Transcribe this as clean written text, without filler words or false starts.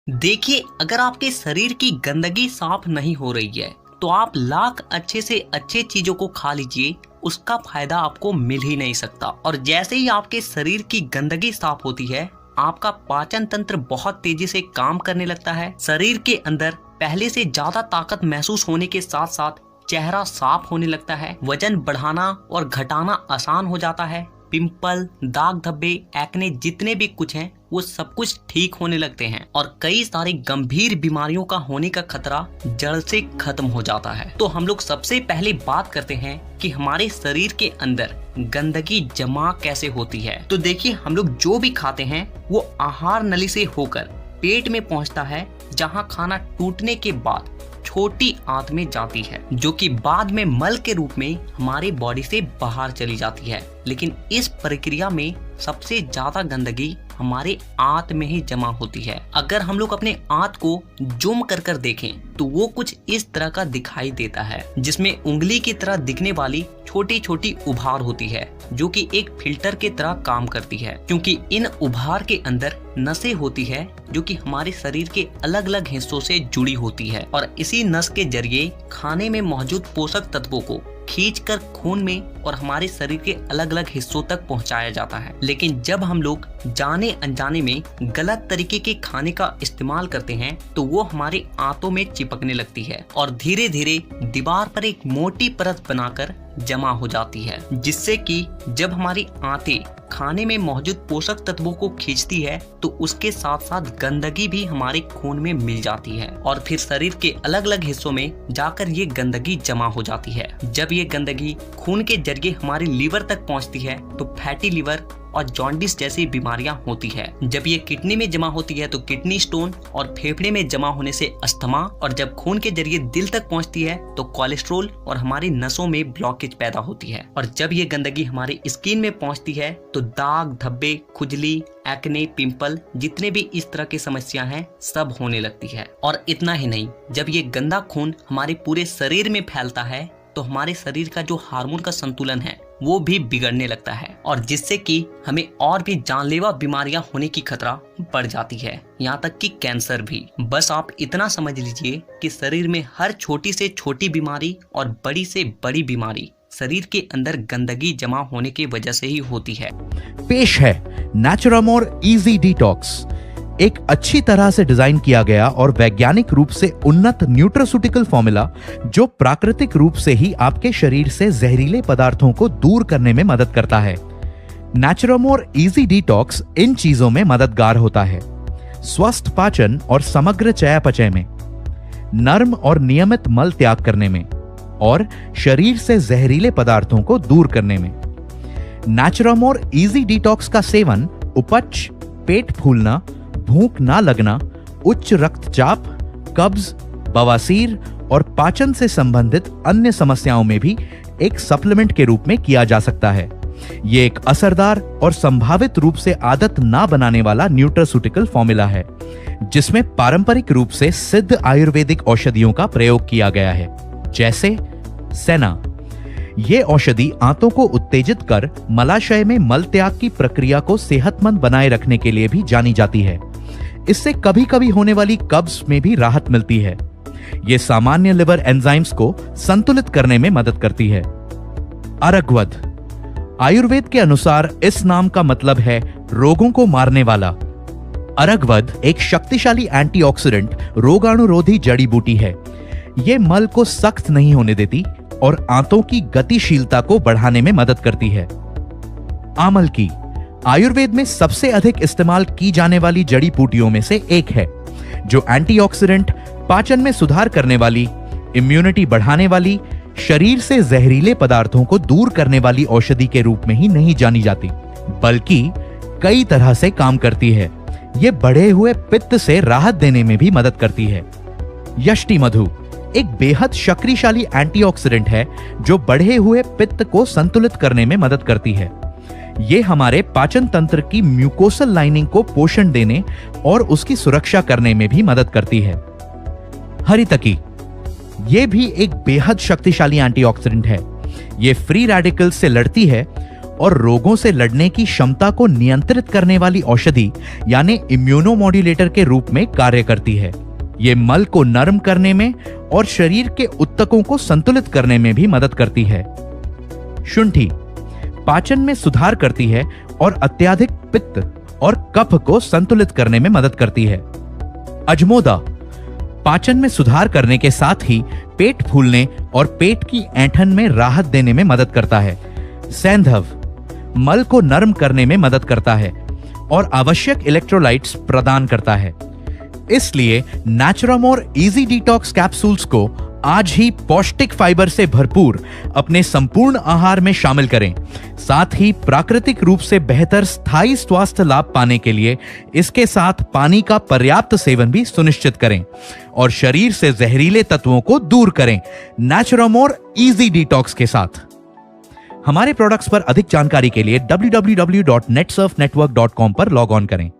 देखिए, अगर आपके शरीर की गंदगी साफ नहीं हो रही है तो आप लाख अच्छे से अच्छे चीजों को खा लीजिए, उसका फायदा आपको मिल ही नहीं सकता। और जैसे ही आपके शरीर की गंदगी साफ होती है, आपका पाचन तंत्र बहुत तेजी से काम करने लगता है। शरीर के अंदर पहले से ज्यादा ताकत महसूस होने के साथ साथ चेहरा साफ होने लगता है। वजन बढ़ाना और घटाना आसान हो जाता है। पिंपल, दाग धब्बे, एक्ने जितने भी कुछ हैं वो सब कुछ ठीक होने लगते हैं और कई सारी गंभीर बीमारियों का होने का खतरा जड़ से खत्म हो जाता है। तो हम लोग सबसे पहले बात करते हैं कि हमारे शरीर के अंदर गंदगी जमा कैसे होती है। तो देखिए, हम लोग जो भी खाते हैं वो आहार नली से होकर पेट में पहुंचता है, जहां खाना टूटने के बाद छोटी आंत में जाती है, जो कि बाद में मल के रूप में हमारे बॉडी से बाहर चली जाती है। लेकिन इस प्रक्रिया में सबसे ज्यादा गंदगी हमारे आंत में ही जमा होती है। अगर हम लोग अपने आंत को जूम कर कर देखें तो वो कुछ इस तरह का दिखाई देता है, जिसमें उंगली की तरह दिखने वाली छोटी छोटी उभार होती है, जो कि एक फिल्टर के तरह काम करती है, क्योंकि इन उभार के अंदर नसें होती है जो कि हमारे शरीर के अलग अलग हिस्सों से जुड़ी होती है और इसी नस के जरिए खाने में मौजूद पोषक तत्वों को खींचकर खून में और हमारे शरीर के अलग अलग हिस्सों तक पहुंचाया जाता है। लेकिन जब हम लोग जाने अनजाने में गलत तरीके के खाने का इस्तेमाल करते हैं तो वो हमारे आंतों में चिपकने लगती है और धीरे धीरे दीवार पर एक मोटी परत बनाकर जमा हो जाती है, जिससे कि जब हमारी आंतें खाने में मौजूद पोषक तत्वों को खींचती है तो उसके साथ साथ गंदगी भी हमारे खून में मिल जाती है और फिर शरीर के अलग अलग हिस्सों में जाकर ये गंदगी जमा हो जाती है। जब ये गंदगी खून के जरिए हमारे लीवर तक पहुंचती है तो फैटी लीवर और जॉन्डिस जैसी बीमारियां होती है। जब ये किडनी में जमा होती है तो किडनी स्टोन और फेफड़े में जमा होने से अस्थमा, और जब खून के जरिए दिल तक पहुंचती है तो कोलेस्ट्रोल और हमारी नसों में ब्लॉकेज पैदा होती है। और जब ये गंदगी हमारी स्किन में पहुंचती है तो दाग धब्बे, खुजली, एक्ने, पिंपल जितने भी इस तरह की समस्या हैं सब होने लगती है। और इतना ही नहीं, जब ये गंदा खून हमारे पूरे शरीर में फैलता है तो हमारे शरीर का जो हार्मोन का संतुलन है वो भी बिगड़ने लगता है और जिससे कि हमें और भी जानलेवा बीमारियां होने की खतरा बढ़ जाती है, यहाँ तक कि कैंसर भी। बस आप इतना समझ लीजिए कि शरीर में हर छोटी से छोटी बीमारी और बड़ी से बड़ी बीमारी शरीर के अंदर गंदगी जमा होने की वजह से ही होती है। पेश है नेचुरामोर इजी डिटॉक्स, एक अच्छी तरह से डिजाइन किया गया और वैज्ञानिक रूप से उन्नत न्यूट्रास्यूटिकल फॉर्मूला जो प्राकृतिक रूप से ही आपके शरीर से जहरीले पदार्थों को दूर करने में मदद करता है। नेचुरामोर इजी डिटॉक्स इन चीजों में मददगार होता है: स्वस्थ पाचन और समग्र चयापचय में, नर्म और नियमित मल त्याग करने में और शरीर से जहरीले पदार्थों को दूर करने में। नेचुरामोर इजी डिटॉक्स का सेवन उपच, पेट फूलना, भूख ना लगना, उच्च रक्तचाप, कब्ज, बवासीर और पाचन से संबंधित अन्य समस्याओं में भी एक सप्लीमेंट के रूप में किया जा सकता है। यह एक असरदार और संभावित रूप से आदत ना बनाने वाला न्यूट्रास्यूटिकल फॉर्मूला है, जिसमें पारंपरिक रूप से सिद्ध आयुर्वेदिक औषधियों का प्रयोग किया गया है, जैसे सेना। ये औषधि आंतों को उत्तेजित कर मलाशय में मल त्याग की प्रक्रिया को सेहतमंद बनाए रखने के लिए भी जानी जाती है। इससे कभी कभी होने वाली कब्ज में भी राहत मिलती है। ये सामान्य लिवर एंजाइम्स को संतुलित करने में मदद करती है। अरगवद, आयुर्वेद के अनुसार इस नाम का मतलब है रोगों को मारने वाला। अरगवद एक शक्तिशाली एंटीऑक्सीडेंट रोगाणुरोधी जड़ी बूटी है। ये मल को सख्त नहीं होने देती और आंतों की गतिशीलता को बढ़ाने में मदद करती है। आमल की, आयुर्वेद में सबसे अधिक इस्तेमाल की जाने वाली जड़ी बूटियों में से एक है, जो एंटीऑक्सीडेंट, पाचन में सुधार करने वाली, इम्यूनिटी बढ़ाने वाली, शरीर से जहरीले पदार्थों को दूर करने वाली औषधि के रूप में ही नहीं जानी जाती, बल्कि कई तरह से काम करती है। यह बढ़े हुए पित्त से राहत देने में भी मदद करती है। यष्टि मधु एक बेहद शक्तिशाली एंटीऑक्सीडेंट है जो बढ़े हुए पित्त को संतुलित करने में मदद करती है। यह हमारे पाचन तंत्र की म्यूकोसल लाइनिंग को पोषण देने और उसकी सुरक्षा करने में भी मदद करती है। हरितकी, यह भी एक बेहद शक्तिशाली एंटीऑक्सीडेंट है। यह फ्री रेडिकल्स से लड़ती है और रोगों से लड़ने की क्षमता को नियंत्रित करने वाली औषधि यानी इम्यूनोमॉड्यूलेटर के रूप में कार्य करती है। ये मल को नरम करने में और शरीर के ऊतकों को संतुलित करने में भी मदद करती है। शुंठी पाचन में सुधार करती है और अत्यधिक पित्त और कफ को संतुलित करने में मदद करती है। अजमोदा पाचन में सुधार करने के साथ ही पेट फूलने और पेट की ऐंठन में राहत देने में मदद करता है। सैंधव मल को नरम करने में मदद करता है और आवश्यक इलेक्ट्रोलाइट्स प्रदान करता है। इसलिए नेचुरामोर इजी डिटॉक्स कैप्सूल्स को आज ही पौष्टिक फाइबर से भरपूर अपने संपूर्ण आहार में शामिल करें। साथ ही प्राकृतिक रूप से बेहतर स्थायी स्वास्थ्य लाभ पाने के लिए इसके साथ पानी का पर्याप्त सेवन भी सुनिश्चित करें और शरीर से जहरीले तत्वों को दूर करें नेचुरामोर इजी डिटॉक्स के साथ। हमारे प्रोडक्ट्स पर अधिक जानकारी के लिए www.netsurfnetwork.com पर लॉग ऑन करें।